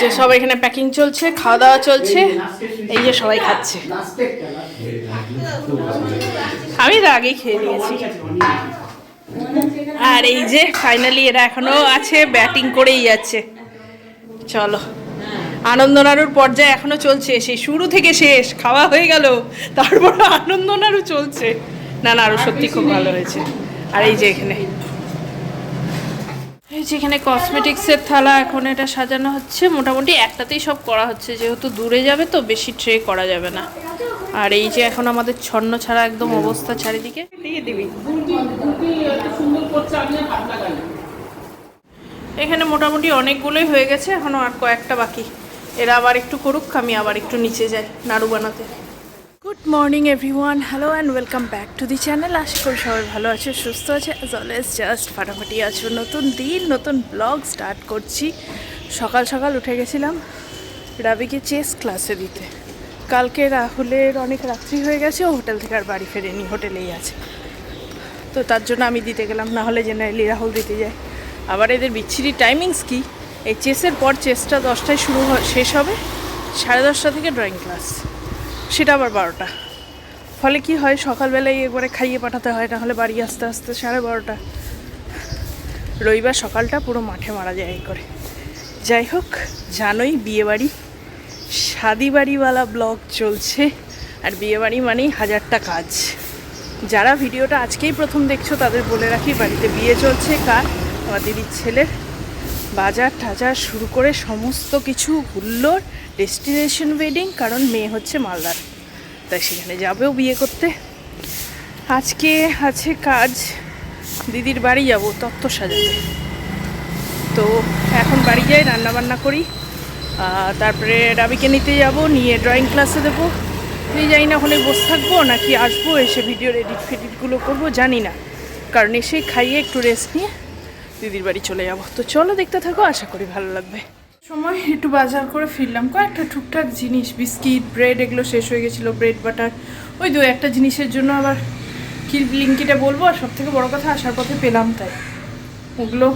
যে সব এখানে প্যাকিং চলছে, খাওয়া দাওয়া চলছে, এই যে সবাই খাচ্ছে। আমি তো আগেই খেয়ে নিয়েছি। আর এই যে ফাইনালি এরা এখনো আছে, ব্যাটিং করেই যাচ্ছে। চলো, আনন্দনাড়ুর পর্যায়ে এখনো চলছে, সেই শুরু থেকে শেষ খাওয়া হয়ে গেল, তারপর আনন্দনাড়ু চলছে। না না, আরো সত্যি খুব ভালো হয়েছে। আর এই যে এখানে যেখানে কসমেটিক্সের থালা, এখন এটা সাজানো হচ্ছে। মোটামুটি একটাতেই সব করা হচ্ছে, যেহেতু দূরে যাবে তো বেশি ট্রে করা যাবে না। আর এই যে এখন আমাদের ছন্ন ছাড়া একদম অবস্থা চারিদিকে। এখানে মোটামুটি অনেকগুলোই হয়ে গেছে, এখনো আর কয়েকটা বাকি। এরা আবার একটু করুক, আমি আবার একটু নিচে যাই নাড়ু বানাতে। Good morning everyone, hello and welcome back to the channel. আশা করি সবাই ভালো আছে, সুস্থ আছে, অ্যাজ অলওয়েজ জাস্ট ফাটাফাটি আছো। নতুন দিন, নতুন ব্লগ স্টার্ট করছি। সকাল সকাল উঠে গেছিলাম রাবিকে চেস ক্লাসে দিতে। কালকে রাহুলের অনেক রাত্রি হয়ে গেছে, ও হোটেল থেকে আর বাড়ি ফেরেনি, হোটেলেই আছে। তো তার জন্য আমি দিতে গেলাম, না হলে জেনারেলি রাহুল দিতে যায়। আবার এদের বিচ্ছিরি টাইমিংস কি, এই চেসের পর চেসটা 10টায় শেষ হবে, 10:30 থেকে ড্রয়িং ক্লাস, সেটা আবার 12টা। ফলে কি হয়, সকালবেলায় একবারে খাইয়ে পাঠাতে হয়, না হলে বাড়ি আসতে আসতে 12:30। রবিবার সকালটা পুরো মাঠে মারা যায় এই করে। যাই হোক, জানোই বিয়েবাড়ি, শাদি বাড়িওয়ালা ব্লগ চলছে। আর বিয়েবাড়ি মানেই হাজারটা কাজ। যারা ভিডিওটা আজকেই প্রথম দেখছো তাদের বলে রাখি, বাড়িতে বিয়ে চলছে। কার? আমার দিদির ছেলের। বাজার টাজার শুরু করে সমস্ত কিছু হুল্লোড়, ডেস্টিনেশন ওয়েডিং, কারণ মেয়ে হচ্ছে মালদার, তাই সেখানে যাবেও বিয়ে করতে। আজকে আছে কাজ, দিদির বাড়ি যাব তত্ত্ব সাজাতে। তো এখন বাড়ি যাই, রান্নাবান্না করি, তারপরে রাবিকে নিতে যাব, নিয়ে ড্রয়িং ক্লাসে দেবো। আমি জানি না ওখানে বসে থাকবো নাকি আসবো, এসে ভিডিওর ফেডিটগুলো করবো জানি না, কারণ এসে খাইয়ে একটু রেস্ট নিয়ে দিদির বাড়ি চলে যাব। তো চলো দেখতে থাকো, আশা করি ভালো লাগবে। সময় একটু বাজার করে ফিরলাম, কয়েকটা টুকটাক জিনিস, বিস্কিট, ব্রেড, এগুলো শেষ হয়ে গেছিলো, ব্রেড বাটার। ওই দু একটা জিনিসের জন্য আবার কি লিঙ্কিটা বলবো, আর সবথেকে বড় কথা আসার পথে পেলাম, তাই ওগুলো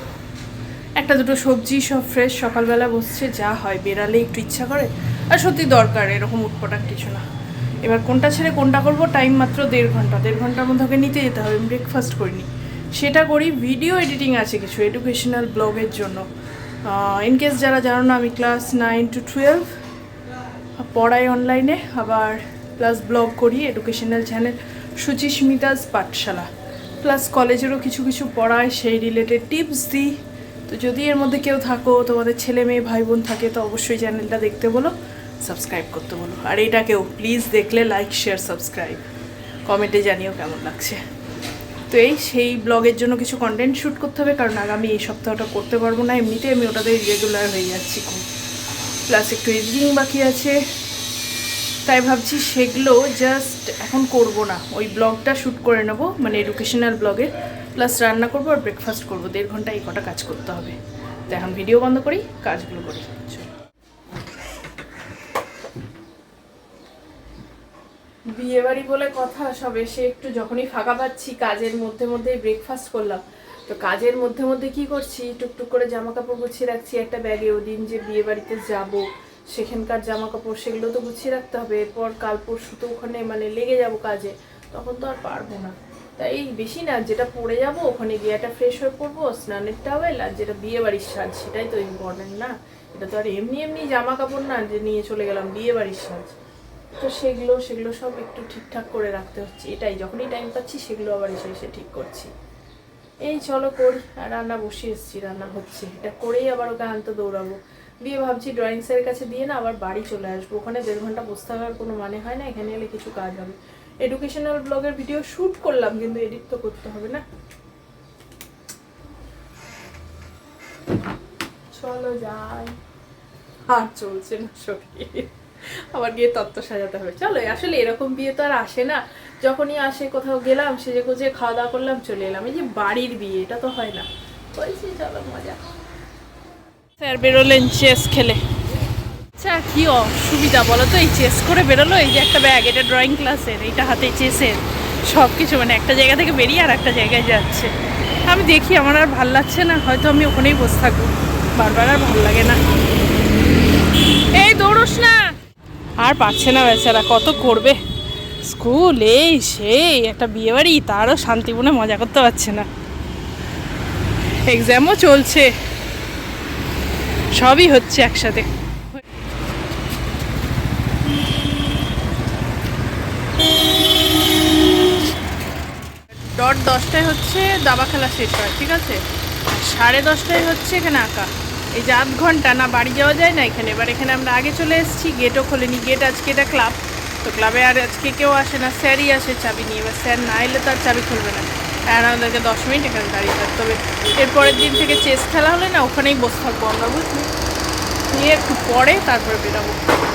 একটা দুটো সবজি সব ফ্রেশ। সকালবেলা বসছে, যা হয় বেরালে একটু ইচ্ছা করে, আর সত্যি দরকার, এরকম উটপটাক কিছু না। এবার কোনটা ছেড়ে কোনটা করবো, টাইম মাত্র 1.5 ঘন্টার মধ্যে ওকে নিতে যেতে হবে। ব্রেকফাস্ট করিনি, সেটা করি। ভিডিও এডিটিং আছে কিছু এডুকেশনাল ব্লগের জন্য। ইনকেস যারা জানো না, আমি ক্লাস 9 to 12 পড়াই অনলাইনে, আবার প্লাস ব্লগ করি এডুকেশনাল চ্যানেল সুচিস্মিতাস পাঠশালা, প্লাস কলেজেরও কিছু কিছু পড়াই, সেই রিলেটেড টিপস দিই। তো যদি এর মধ্যে কেউ থাকো, তোমাদের ছেলে মেয়ে ভাই বোন থাকে, তো অবশ্যই চ্যানেলটা দেখতে বলো, সাবস্ক্রাইব করতে বলো। আর এটাকেও প্লিজ দেখলে লাইক শেয়ার সাবস্ক্রাইব, কমেন্টে জানিও কেমন লাগছে। তো এই সেই ব্লগের জন্য কিছু কন্টেন্ট শ্যুট করতে হবে, কারণ আগামী এই সপ্তাহটা করতে পারবো না, এমনিতে আমি ওটাতে রেগুলার হয়ে যাচ্ছি খুব। প্লাস একটু এডিটিং বাকি আছে, তাই ভাবছি সেগুলো জাস্ট এখন করব না, ওই ব্লগটা শ্যুট করে নেবো, মানে এডুকেশনাল ব্লগে। প্লাস রান্না করবো আর ব্রেকফাস্ট করবো, 1.5 ঘন্টা এই কটা কাজ করতে হবে। তো এখন ভিডিও বন্ধ করি, কাজগুলো করি। বিয়ে বাড়ি বলে কথা, সব এসে একটু যখনই ফাঁকা পাচ্ছি, কাজের মধ্যে মধ্যেই ব্রেকফাস্ট করলাম। তো কাজের মধ্যে মধ্যে কি করছি, টুকটুক করে জামা কাপড় গুছিয়ে রাখছি একটা ব্যাগে। ওদিন যে বিয়ে বাড়িতে যাবো সেখানকার জামা কাপড়, সেগুলো তো গুছিয়ে রাখতে হবে। এরপর কাল পরশু তো ওখানে মানে লেগে যাব কাজে, তখন তো আর পারবো না। তাই বেশি না, যেটা পরে যাব ওখানে গিয়ে একটা ফ্রেশ হয়ে পড়বো, স্নানের টাওয়েল, আর যেটা বিয়ে বাড়ির সাজ সেটাই তো ইম্পর্টেন্ট না। এটা তো আর এমনি এমনি জামা কাপড় না যে নিয়ে চলে গেলাম, বিয়ে বাড়ির সাজ। তো সেগুলো সব একটু ঠিকঠাক করে রাখতে হচ্ছে। এটাই যখনই টাইম পাচ্ছি সেগুলো আবার এসে এসে ঠিক করছি। এই চলো করি। আর রান্না বসিয়ে এসেছি, রান্না হচ্ছে, এটা করেই আবার ওকে আনতে দৌড়াবো। দিয়ে ভাবছি ড্রয়িং স্যারের কাছে দিয়ে না আবার বাড়ি চলে আসবো, ওখানে 1.5 ঘন্টা বসে থাকার কোনো মানে হয় না, এখানে এলে কিছু কাজ হবে। এডুকেশনাল ব্লগের ভিডিও শ্যুট করলাম, কিন্তু এডিট তো করতে হবে না। চলো যাই, আর চলছে না শরীর, আবার গিয়ে তত্ত্ব সাজাতে হবে। চলো, আসলে এরকম বিয়ে তো আর আসে না, যখনই আসে কোথাও গেলাম, সেজে গুজে খাওয়া দাওয়া করলাম, চলে এলাম। এই যে বাড়ির বিয়ে, এটা তো হয় না। বলছি চলো মজা। স্যার বেরোলেন চেস খেলে। আচ্ছা কি অসুবিধা বলো তো, এই চেস করে বেরোলো, এই যে একটা ব্যাগ, এটা ড্রয়িং ক্লাসের, এইটা হাতে চেসের সব কিছু, মানে একটা জায়গা থেকে বেরিয়ে আর একটা জায়গায় যাচ্ছে। আমি দেখি, আমার আর ভাল লাগছে না, হয়তো আমি ওখানেই বসে থাকবো, বারবার আর ভাল লাগে না। বস না। আর পারছে না বেচারা, কত করবে স্কুল, এই সেই একটা বিয়ে বাড়ি, তারও শান্তিপূর্ণে মজা করতে পারছে না। এক্সামও চলছে, সবই হচ্ছে একসাথে। ডট 10টায় হচ্ছে দাবা খেলা শেষ হয়, ঠিক আছে, 10:30টায় হচ্ছে এখানে আঁকা। এই যে 8 ঘন্টা না বাড়ি যাওয়া যায় না এখানে। এবার এখানে আমরা আগে চলে এসেছি, গেটও খোলেনি। গেট আজকে, এটা ক্লাব, তো ক্লাবে আর আজকে কেউ আসে না, স্যারই আসে চাবি নিয়ে। এবার স্যার না এলে তো আর চাবি খুলবে না, আর আমাদেরকে 10 মিনিট এখানে দাঁড়িয়ে থাকতে হবে। এরপরের দিন থেকে চেস খেলা হলে না ওখানেই বসে থাকবো আমরা, বুঝলি, নিয়ে একটু পরে তারপরে বেরাবো।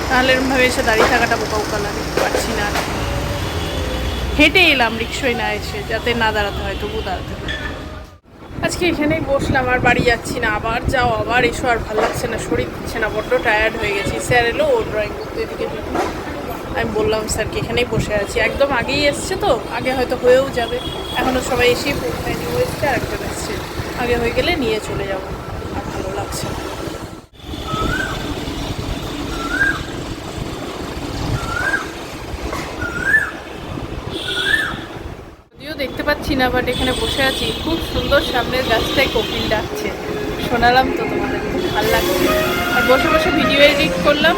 তাহলে এরমভাবে এসে দাঁড়িয়ে থাকাটা বোকা বোকা লাগে, পারছি না। হেঁটে এলাম রিক্সায় না এসে, যাতে না দাঁড়াতে হয়, তবু দাঁড়াতে হয়। আজকে এখানেই বসলাম, আর বাড়ি যাচ্ছি না। আবার যাও আবার এসো, আর ভালো লাগছে না, শরীর দিচ্ছে না, বড্ড টায়ার্ড হয়ে গেছি। স্যার এলো, ও ড্রয়িং করতে এদিকে। আমি বললাম স্যারকে এখানেই বসে আছি, একদম আগেই এসছে তো, আগে হয়তো হয়েও যাবে। এখনও সবাই এসেই পৌঁছায়নি, ও এসছে আর একজন এসছে, আগে হয়ে গেলে নিয়ে চলে যাবো। আর ভালো লাগছে না। দেখতে পাচ্ছি না, বাট এখানে বসে আছি, খুব সুন্দর। সামনের গাছটায় কোকিল ডাকছে, শোনালাম তো তোমাদের, খুব ভালো লাগছে। আর বসে বসে ভিডিও এডিট করলাম,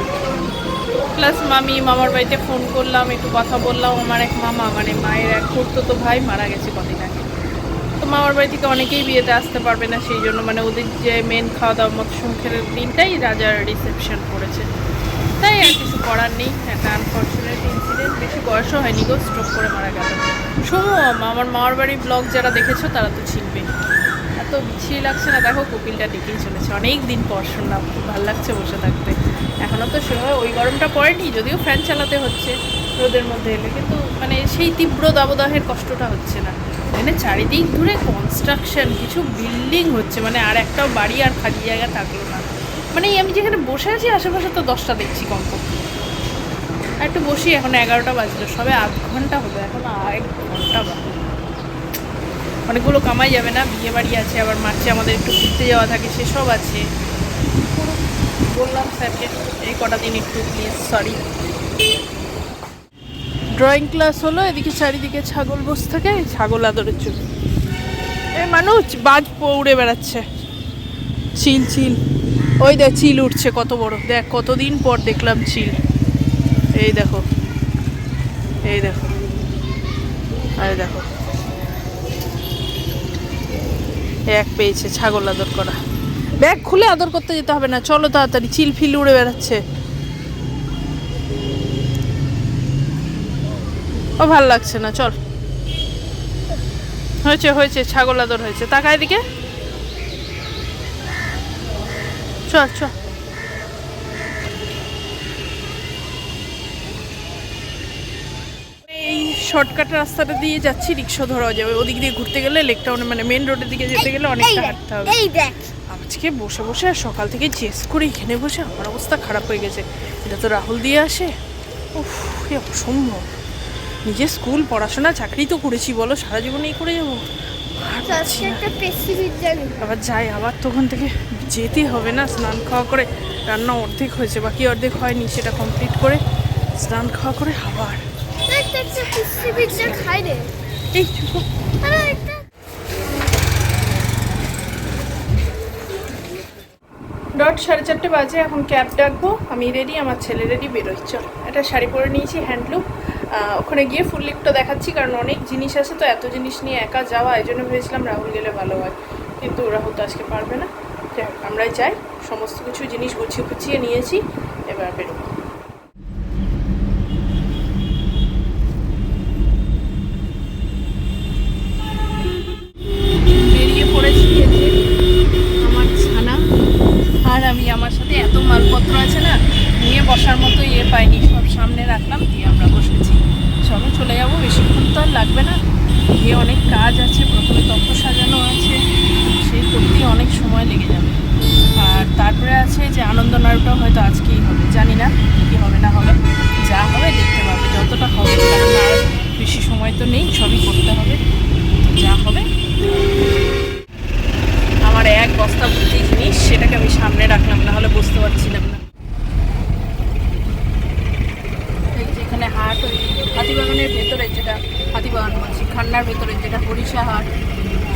প্লাস মামার বাড়িতে ফোন করলাম, একটু কথা বললাম। আমার এক মামা, মানে মায়ের এক খুড়তুতো ভাই মারা গেছে কদিন আগে, তো মামার বাড়ি থেকে অনেকেই বিয়েতে আসতে পারবে না, সেই জন্য মানে ওদের যে মেন খাওয়া দাওয়া মৎস্যমুখের দিনটাই রাজার রিসেপশন করেছে। তাই আর কিছু করার নেই, একটা আনফর্চুনেট ইনসিডেন্ট। বেশি বয়সও হয়নি গো, স্ট্রোক করে মারা গেল। আমার মামার বাড়ির ব্লগ যারা দেখেছো তারা তো চিনবে। এত বিচ্ছিরি লাগছে না, দেখো কোকিলটা ডেকেই চলেছে। অনেক দিন পর শুনলাম, খুব ভালো লাগছে বসে থাকতে। এখনও তো সেভাবে ওই গরমটা পড়েনি, যদিও ফ্যান চালাতে হচ্ছে রোদের মধ্যে এলে, কিন্তু মানে সেই তীব্র দাবদাহের কষ্টটা হচ্ছে না। এখানে চারিদিক ধরে কনস্ট্রাকশন, কিছু বিল্ডিং হচ্ছে, মানে আর একটাও বাড়ি আর খালি জায়গা থাকলো না। মানে আমি যেখানে বসে আছি আশেপাশে তো 10টা দেখছি কমপক্ষে। আর একটু বসি, এখন 11টা বাজলো, সবে 8 ঘন্টা হবে, এখন 1 ঘন্টা বাকি। অনেকগুলো কামাই যাবে না, বিয়ে বাড়ি আছে, আবার মার্চে আমাদের একটু ঘুরতে যাওয়া থাকে, সেসব আছে। বললাম স্যারকে এই কটা দিন একটু প্লিজ, সরি। ড্রয়িং ক্লাস হলো, এদিকে চারিদিকে ছাগল বসে থাকে, ছাগল আদরের জন্য। এই মানুষ বাজ উড়ে বেড়াচ্ছে, চিল চিল, ওই দেখ চিল উঠছে কত বড়, দেখ কতদিন পর দেখলাম চিল। এই দেখো, এই দেখো, আরে দেখো, এক পেয়েছে ছাগল আদর করা। ব্যাগ খুলে আদর করতে যেতে হবে না, চলো তাড়াতাড়ি, চিল ফিল উড়ে বেড়াচ্ছে। ও ভাল লাগছে না, চল। হয়েছে হয়েছে, ছাগল আদর হয়েছে, তাকায় দিকে, চল চল। এই শর্টকাট রাস্তাটা দিয়ে যাচ্ছি, রিক্সা ধরা যাবে। ওদিক দিয়ে ঘুরতে গেলে লেক টাউনে, মানে মেন রোডের দিকে যেতে গেলে অনেকটা হাঁটতে হবে। আজকে বসে বসে আর সকাল থেকে চেস করে এখানে বসে আমার অবস্থা খারাপ হয়ে গেছে। এটা তো রাহুল দিয়ে আসে, উফ, অসম্ভব। নিজের স্কুল, পড়াশোনা, চাকরি তো করেছি, বলো সারা জীবনেই করে যাবো। আবার যাই, আবার তখন থেকে যেতে হবে না। স্নান খাওয়া করে, রান্না অর্ধেক হয়েছে, বাকি অর্ধেক হয়নি, সেটা কমপ্লিট করে স্নান খাওয়া করে আবার এই ডট 4:30 বাজে, এখন ক্যাব ডাকবো। আমি রেডি, আমার ছেলে রেডি, বেরোই। চল, একটা শাড়ি পরে নিয়েছি, হ্যান্ডলুম। ওখানে গিয়ে ফুল লিফটটা দেখাচ্ছি, কারণ অনেক জিনিস আছে তো, এত জিনিস নিয়ে একা যাওয়া, এই জন্য ভেবেছিলাম রাহুল গেলে ভালো হয়, কিন্তু রাহুল তো আজকে পারবে না। যাই হোক, আমরাই যাই। সমস্ত কিছু জিনিস গুছিয়ে নিয়েছি, এবার বেরোবো। বেরিয়ে পড়েছি, আমার ছানা আর আমি। আমার সাথে এত মালপত্র আছে না, নিয়ে বসার মতো পাইনি, সব সামনে রাখলাম, দিয়ে আমরা বসেছি। চলো চলে যাবো, বেশিক্ষণ তো আর লাগবে না। গিয়ে অনেক কাজ আছে, প্রথমে তত্ত্ব সাজানো আছে, সেই করতেই অনেক সময় লেগে যাবে। আর তারপরে আছে যে আনন্দনাড়ুটাও হয়তো আজকেই হবে, জানি না কী হবে না হবে, যা হবে দেখতে পাবে, যতটা হবে, কারণ আর বেশি সময় তো নেই, সবই করতে হবে, যা হবে। আমার এক বস্তা ভর্তি জিনিস, সেটাকে আমি সামনে রাখলাম, না হলে বুঝতে পারছিলাম না। ঢাকার ভেতরে যেটা হরিষা হাট,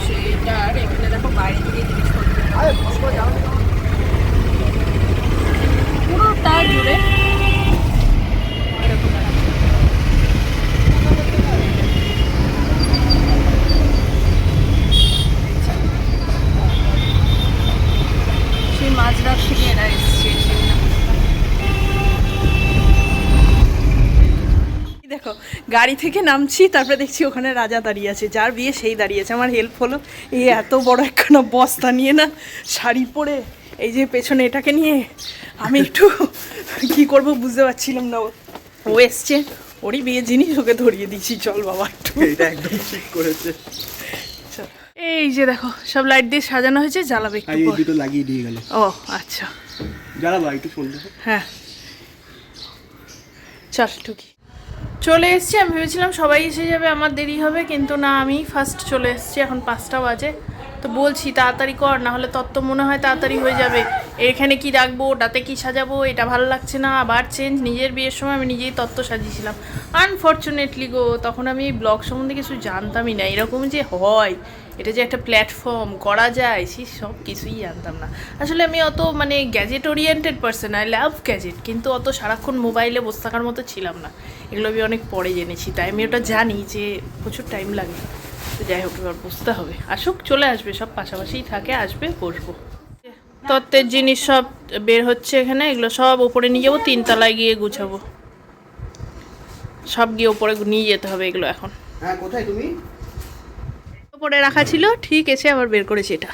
সেইটার এখানে দেখো বাইরে থেকে জিনিসপত্র পুরোটা জুড়ে সেই মাঝরাত থেকে এরা এসছে। দেখো গাড়ি থেকে নামছি, তারপরে দেখছি ওখানে রাজা দাঁড়িয়ে আছে, যার বিয়ে সেই দাঁড়িয়েছে। আমার হেল্প হলো, এই এত বড় একখানা বস্তা নিয়ে না, শাড়ি পরে এই যে পেছনে এটাকে নিয়ে আমি একটু কি করব বুঝতে পারছিলাম না। ও এসছে, ওরই বিয়ে জিনিস ওকে ধরিয়ে দিচ্ছি, চল বাবা একটু। এটা একদম ঠিক করেছে। এই যে দেখো সব লাইট দিয়ে সাজানো হয়েছে, জ্বালাবে একটু এই পর। দুটো লাগিয়ে দিয়ে গেল। ও আচ্ছা, জ্বালাবো একটু শুনতে। হ্যাঁ চল টুকি। চলে এসছি, আমি ভেবেছিলাম সবাই এসে যাবে, আমার দেরি হবে, কিন্তু না, আমি ফার্স্ট চলে এসছি। এখন 5টা বাজে, তো বলছি তাড়াতাড়ি কর, না হলে তত মনে হয় তাড়াতাড়ি হয়ে যাবে। এখানে কি রাখবো, ওটাতে কি সাজাবো, এটা ভালো লাগছে না, আবার চেঞ্জ। নিজের বিয়ের সময় আমি নিজেই তত্ত্ব সাজিয়েছিলাম। আনফর্চুনেটলি গো, তখন আমি এই ব্লগ সম্বন্ধে কিছু জানতামই না, এরকম যে হয়, এটা যে একটা প্ল্যাটফর্ম করা যায়, সেই সব কিছুই জানতাম না। আসলে আমি অত মানে gadget oriented person, I love gadget, কিন্তু অত সারাক্ষণ মোবাইলে বসে থাকার মতো ছিলাম না। এগুলো আমি অনেক পরে জেনেছি, তাই আমি ওটা জানি যে প্রচুর টাইম লাগে। তো যাই হোক, এবার বুঝতে হবে। আসুক, চলে আসবে, সব পাশাপাশিই থাকে, আসবে, বসবো। তত্ত্বের জিনিস সব বের হচ্ছে এখানে, এগুলো সব ওপরে নিয়ে যাবো, 3 তলায় গিয়ে গুছাবো। সব গিয়ে ওপরে নিয়ে যেতে হবে এগুলো এখন। হ্যাঁ, কোথায় তুমি? ওপরে রাখা ছিল, ঠিক এসে আবার বের করেছি এটা।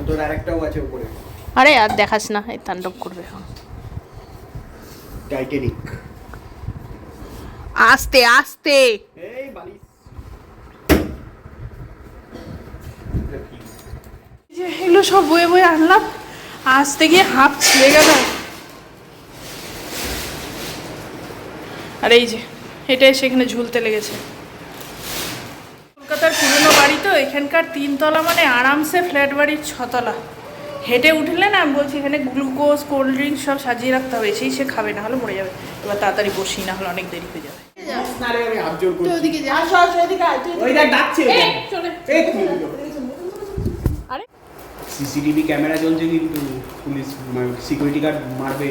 তোর আরেকটাও আছে উপরে। আরে আর দেখাস না, এই তাণ্ডব করবে এখন। টাইটানিক। আস্তে আস্তে। এই বালি। যে এগুলো সব বয়ে বয়ে আনলাম, আসতে গিয়ে হাঁপ ছিঁড়ে গেল। আর এই যে এটাই সেখানে ঝুলতে লেগেছে। কলকাতার পুরনো বাড়ি তো, এখানকার 3 তলা মানে আরামসে ফ্ল্যাট বাড়ির 6 তলা। হেঁটে উঠলে না, আমি বলছি এখানে গ্লুকোজ কোল্ড ড্রিঙ্কস সব সাজিয়ে রাখতে হবে, সেই সে খাবে, না হলে মরে যাবে। এবার তাড়াতাড়ি বসি, না হলে অনেক দেরি হয়ে যাবে। আরে সিসিটিভি ক্যামেরা চলছে কিন্তু, পুলিশ সিকিউরিটি গার্ড মারবে।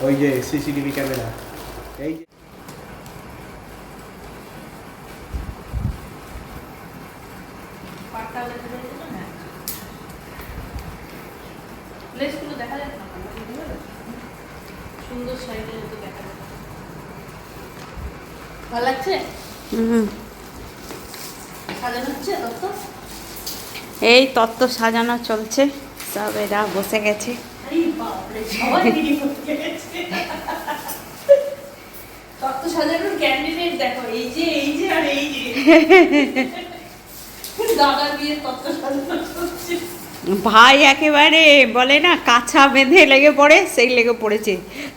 ওই যে সিসিটিভি ক্যামেরা, এই যে দেখা যাচ্ছে না, সুন্দর শাড়িটা যত দেখা যাচ্ছে। ভালো লাগছে? সাজানো হচ্ছে তত্ত্ব? এই তত্ত্ব সাজানো চলছে, সব এরা বসে গেছে। তত্ত্ব সাজানোর ক্যান্ডিডেট দেখো, এই যে এই যে আর এই যে দাদার বিয়ের তত্ত্ব সাজানো চলছে। ভাই একেবারে বলে না, কাছা বেঁধে লেগে পড়ে, সেই লেগে পড়েছে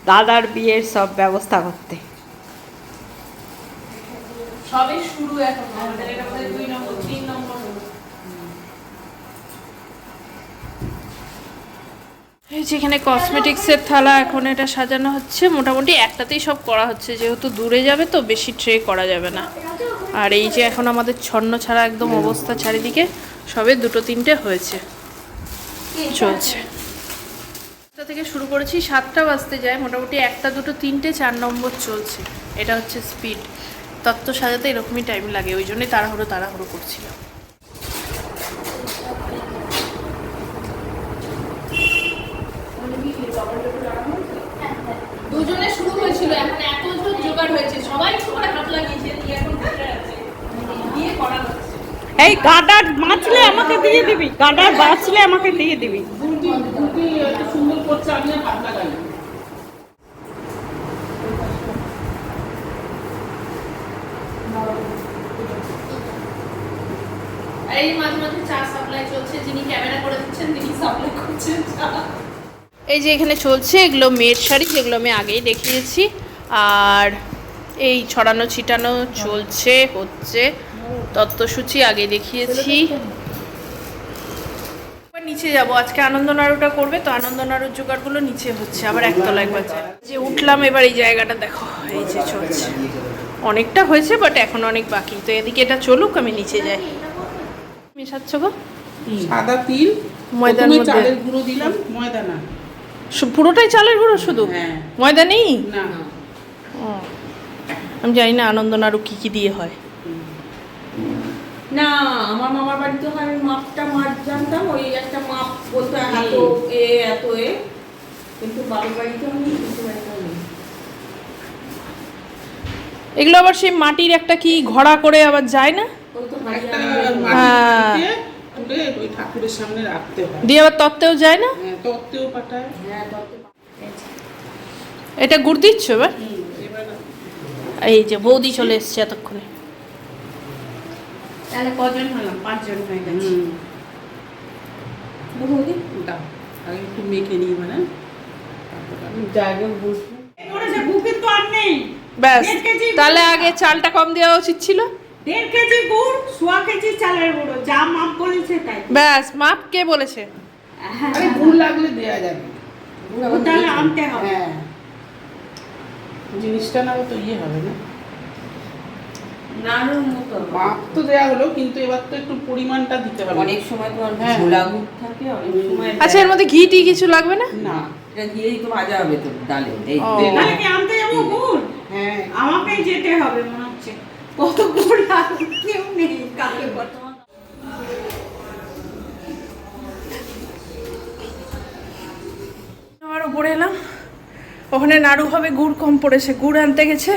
দাদার বিয়ের সব ব্যবস্থা করতে। সবে শুরু, এখন আমাদের এটা প্রায় 2 নম্বর 3 নম্বর। এই যেখানে কসমেটিক্সের থালা, এখন এটা সাজানো হচ্ছে। মোটামুটি একটাতেই সব করা হচ্ছে, যেহেতু দূরে যাবে তো বেশি ট্রে করা যাবে না। আর এই যে এখন আমাদের ছন্ন ছাড়া একদম অবস্থা চারিদিকে, সবে 2-3টে হয়েছে, চলছে। এটা থেকে শুরু করেছি, 7টা বাজতে যায়, মোটামুটি 1টা 2টো 3টে 4 নম্বর চলছে। এটা হচ্ছে স্পিড। তত্ত্ব সাজাতে এরকমই টাইম লাগে, ওই জন্যই তাড়াহুড়ো করছিলাম। দুজনে শুরু হয়েছিল, এখন এতজন জোগাড় হয়েছে, সবাই একটু করে হাত লাগিয়েছে, দিয়ে এখন বসে আছে, দিয়ে করা হচ্ছে। এই গাডার বাঁচলে আমাকে দিয়ে দিবি, গাডার বাঁচলে আমাকে দিয়ে দিবি। সুন্দর করছে, আমি হাত লাগাই। এই মাঝে মাঝে চা সাপ্লাই চলছে, যিনি ক্যামেরা করে দিচ্ছেন তিনি সাপ্লাই করছেন চা। এই যে এখানে চলছে, এগুলো মেয়ের শাড়ি, যেগুলো আমি আগেই দেখিয়েছি। আর এই ছড়ানো ছিটানো চলছে, হচ্ছে। তত্ত্বসূচি আগে দেখিয়েছি। নিচে যাব, আজকে আনন্দ নাড়ুটা করবে, তো আনন্দ নাড়ুর জোগাড়গুলো নিচে হচ্ছে, আবার একতলা একবার যে উঠলাম। এবার এই জায়গাটা দেখো, এই যে চলছে। অনেকটা হয়েছে বাট এখন অনেক বাকি। তো এদিকে এটা চলুক, আমি নিচে যাই। মেশাচ্ছ গো? সাদা তিল ময়দার প্রথমে মধ্যে চালের গুঁড়ো দিলাম, ময়দা না। পুরোটাই চালের গুঁড়ো শুধু? হ্যাঁ। ময়দা নেই? না। ও, আমি জানি না আনন্দ নাড়ু কি কি দিয়ে হয়। না, আমার মামার বাড়িতে হয়, আমি মাপটা জানতাম, ওই একটা মাপ বলতো এত এ এত এ, কিন্তু বাবার বাড়িতে আমি এগুলো আবার সেই মাটির একটা কি ঘড়া করে আবার যায় না? একটা হ্যাঁ। মাটিতে তুলে ওই ঠাকুরের সামনে রাখতে হয়। দিয়ে আবার তত্ত্বেও যায় না? হ্যাঁ, তত্ত্বেও পাঠায়। এটা গুড় দিচ্ছ এবার? এবার এই যে বৌদি চলে এসছে এতক্ষণে। তাহলে কজন হলাম? 5 জন হয়ে গেছে। বৌদি দাও, আগে একটু মেখে নিই মানে। জায়গা বুঝবো। ওরে বুকের তো আর নেই। ব্যাস, তাহলে আগে চালটা কম দেওয়া উচিত ছিল। 1.5 কেজি গুড়, 1.5 কেজি চালের গুঁড়ো, যা মাপ বলেছে তাই। ব্যাস, মাপ কে বলেছে? আরে গুড় লাগলে দেয়া যাবে। তাহলে আনতে হবে। হ্যাঁ, জিনিসটা না তো ইয়ে হবে না। নাড়ুর মতো মাপ তো দেয়া হলো, কিন্তু এবার তো একটু পরিমাণটা দিতে হবে। অনেক সময় তো আর হ্যাঁ। ঝোলা গুড় থাকে, অনেক সময় আচ্ছা, এর মধ্যে ঘি টি কিছু লাগবে না? না। এটা দিয়েই তো ভাজা হবে তো ডালে। এই ও। তাহলে কি আনতে যাবো গুড়? হ্যাঁ, আমাকেই যেতে হবে মনে হচ্ছে। কত গুড় আর কেউ নেই কাকে বর্তমান। আবার উপরে এলাম, ওখানে নাড়ু হবে, গুড় কম পড়েছে, গুড় আনতে গেছে,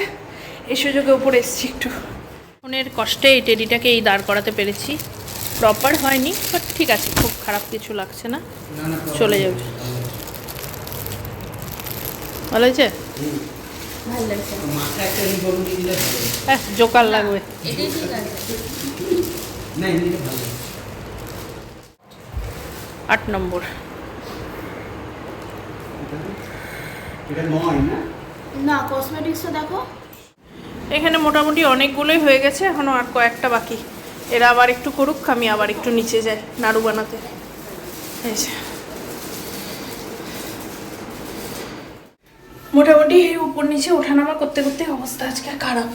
এই সুযোগে উপরে এসেছি একটু। ফোনের কষ্টে এই টেডিটাকে এই দাঁড় করাতে পেরেছি। প্রপার হয়নি বাট ঠিক আছে, খুব খারাপ কিছু লাগছে না, চলে যাবে। ভালো হয়েছে? হ্যাঁ, জোকার লাগবে। 8 নম্বর। এটা নয় না? না, কসমেটিক্সটা দেখো। এখানে মোটামুটি অনেকগুলোই হয়ে গেছে, এখনও আর কয়েকটা বাকি। এরা আবার একটু করুক, আমি আবার একটু নিচে যাই নাড়ু বানাতে। এই যে মোটামুটি উপর নিচে ওঠানামা করতে করতে অবস্থা আজকে খারাপ।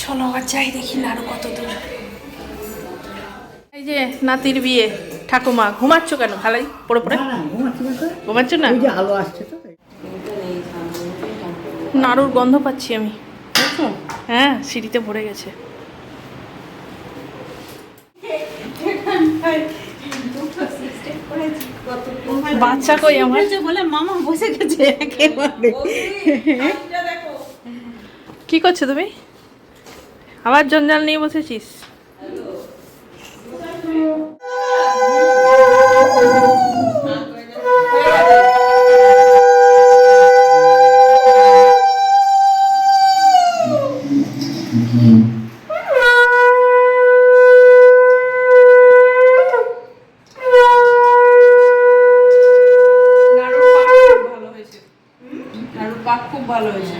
চলো আবার যাই, দেখি নাড়ু কত দূর। এই যে নাতির বিয়ে, ঠাকুমা ঘুমাচ্ছ কেন? ভালোই পড়ে পড়ে ঘুমাচ্ছ না? নাড়ুর গন্ধ পাচ্ছি আমি। হ্যাঁ, সিঁড়িতে ভরে গেছে। বাচ্চা কই আমার? বলে মামা বসে গেছে একেবারে। কি করছো তুমি? আবার জঞ্জাল নিয়ে বসেছিস? নাড়ুর পাক খুব ভালো হয়েছে,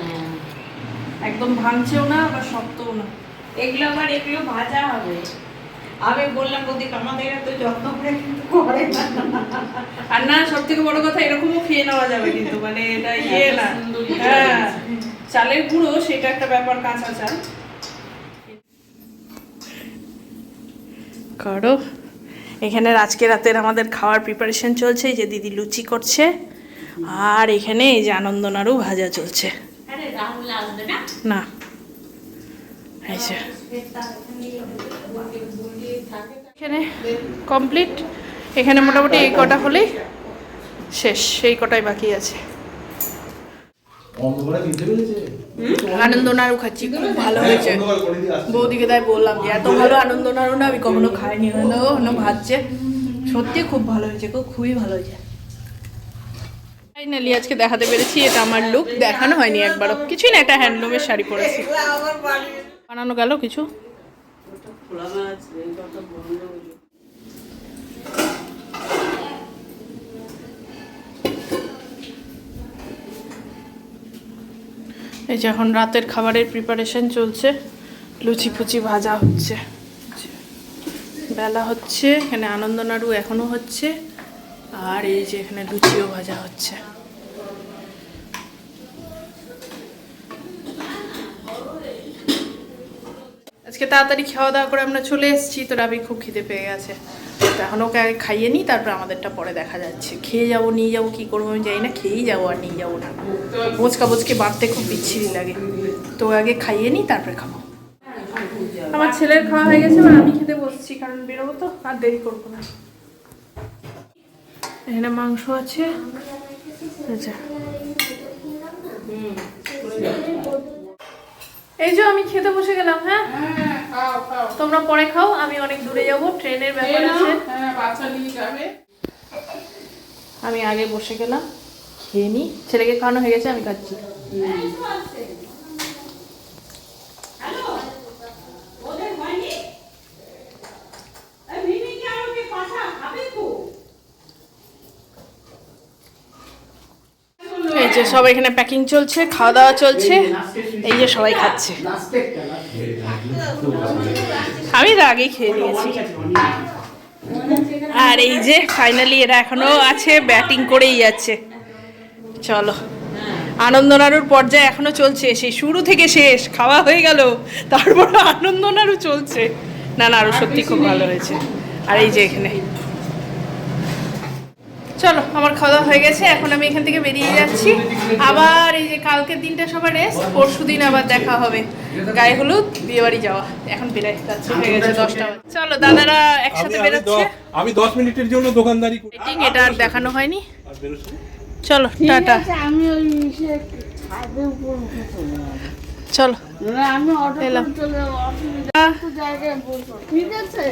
একদম ভাঙছেও না আবার শক্তও না। এগুলো ভাজা হবে। আমি বললাম বৌদি আমাদের এত যত্ন করে কিন্তু করে না। আর না, সব থেকে বড় কথা, এরকমও খেয়ে নেওয়া যাবে কিন্তু, মানে এটা ইয়ে না। হ্যাঁ, চালের গুঁড়ো সেটা একটা ব্যাপার, কাঁচা চাল। করো। এখানে আজকে রাতের আমাদের খাওয়ার প্রিপারেশন চলছে, এই যে দিদি লুচি করছে, আর এখানে এই যে আনন্দ নাড়ু ভাজা চলছে। আরে রাহুল আসবে না? না, এই যে এখানে কমপ্লিট। এখানে মোটামুটি এই কটা হলেই শেষ, এই কটাই বাকি আছে। আনন্দ নাড়ু খাচ্ছি, খুব ভালো হয়েছে। বৌদিকে তাই বললাম যে এত ভালো আনন্দ নাড়ু না আমি কখনো খাইনি, হলো ভাজছে, সত্যি খুব ভালো হয়েছে, খুবই ভালো হয়েছে। ফাইনালি আজকে দেখাতে পেরেছি, এটা আমার লুক, দেখানো হয়নি একবারও, কিছুই না, একটা হ্যান্ডলুমের শাড়ি পরেছি। বানানো গেল কিছু? এই যে এখন রাতের খাবারের প্রিপারেশন চলছে, লুচি ফুচি ভাজা হচ্ছে, বেলা হচ্ছে, এখানে আনন্দ নাড়ু এখনো হচ্ছে, আর এই যে এখানে লুচিও ভাজা হচ্ছে। আজকে তাড়াতাড়ি খাওয়া দাওয়া করে আমরা চলে এসেছি, তো রাবি খুব খিদে পেয়ে গেছে। তো এখন ওকে আগে খাইয়ে নিই, তারপর আমাদেরটা পরে দেখা যাচ্ছে। খেয়ে যাবো নিয়ে যাবো কী করবো আমি জানি না, খেয়েই যাবো আর নিয়ে যাবো না। বোচকা বোচকে বাড়তে খুব বিচ্ছিরি লাগে, তো আগে খাইয়ে নিই তারপরে খাবো। আমার ছেলের খাওয়া হয়ে গেছে, এবার আমি খেতে বসছি, কারণ বেরোবো তো আর দেরি করবো না। এখানে মাংস আছে, আচ্ছা এই যে আমি খেতে বসে গেলাম। হ্যাঁ খাও খাও। তোমরা পরে খাও, আমি অনেক দূরে যাব, ট্রেনের ব্যাপার আছে। হ্যাঁ, বাচ্চা নিয়ে যাবে। আমি আগে বসে গেলাম, খেয়ে নিই। ছেলেকে খাওয়ানো হয়ে গেছে, আমি খাচ্ছি। এই যে সবাই এখানে প্যাকিং চলছে, খাওয়া দাওয়া চলছে, এই যে সবাই খাচ্ছে। আমি তো আগেই খেয়ে নিয়েছি। আর এই যে ফাইনালি এরা এখনো আছে, ব্যাটিং করেই যাচ্ছে। চলো, আনন্দনাড়ুর পর্যায়ে এখনো চলছে, সেই শুরু থেকে শেষ। খাওয়া হয়ে গেল, তারপর আনন্দনাড়ু চলছে। না নাড়ু সত্যি খুব ভালো হয়েছে। আর এই যে এখানে চলো, আমার খাওয়া দাওয়া হয়ে গেছে, এখন আমি এখান থেকে বেরিয়ে যাচ্ছি। আবার এই যে কালকের দিনটা সবার রেস্ট, পরশু দিন আবার দেখা হবে। গায়ে হলুদ, বিয়ে বাড়ি যাওয়া। এখন বেরাই যাচ্ছে, হয়ে গেছে 10টা। চলো, দাদারা একসাথে বেরোচ্ছে। আমি 10 মিনিটের জন্য দোকানদারি করি। এটা আর দেখানো হয়নি। চলো টাটা। আমি ওই ছাদের উপর উঠে চলে যাবো। চলো আমি অটো এলাম। চলে জায়গায় বলবো, ঠিক আছে?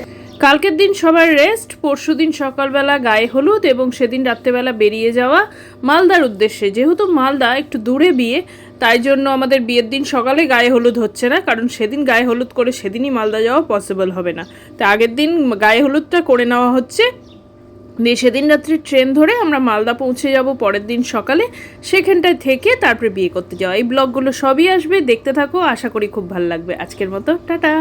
কালকের দিন সবার রেস্ট, পরশুদিন সকালবেলা গায়ে হলুদ এবং সেদিন রাত্রেবেলা বেরিয়ে যাওয়া মালদার উদ্দেশ্যে। যেহেতু মালদা একটু দূরে বিয়ে, তাই জন্য আমাদের বিয়ের দিন সকালে গায়ে হলুদ হচ্ছে না, কারণ সেদিন গায়ে হলুদ করে সেদিনই মালদা যাওয়া পসিবল হবে না। তো আগের দিন গায়ে হলুদটা করে নেওয়া হচ্ছে, দিয়ে সেদিন রাত্রি ট্রেন ধরে আমরা মালদা পৌঁছে যাব পরের দিন সকালে। সেখানটায় থেকে তারপরে বিয়ে করতে যাওয়া। এই ব্লগগুলো সবই আসবে, দেখতে থাকো, আশা করি খুব ভালো লাগবে। আজকের মতো টাটা।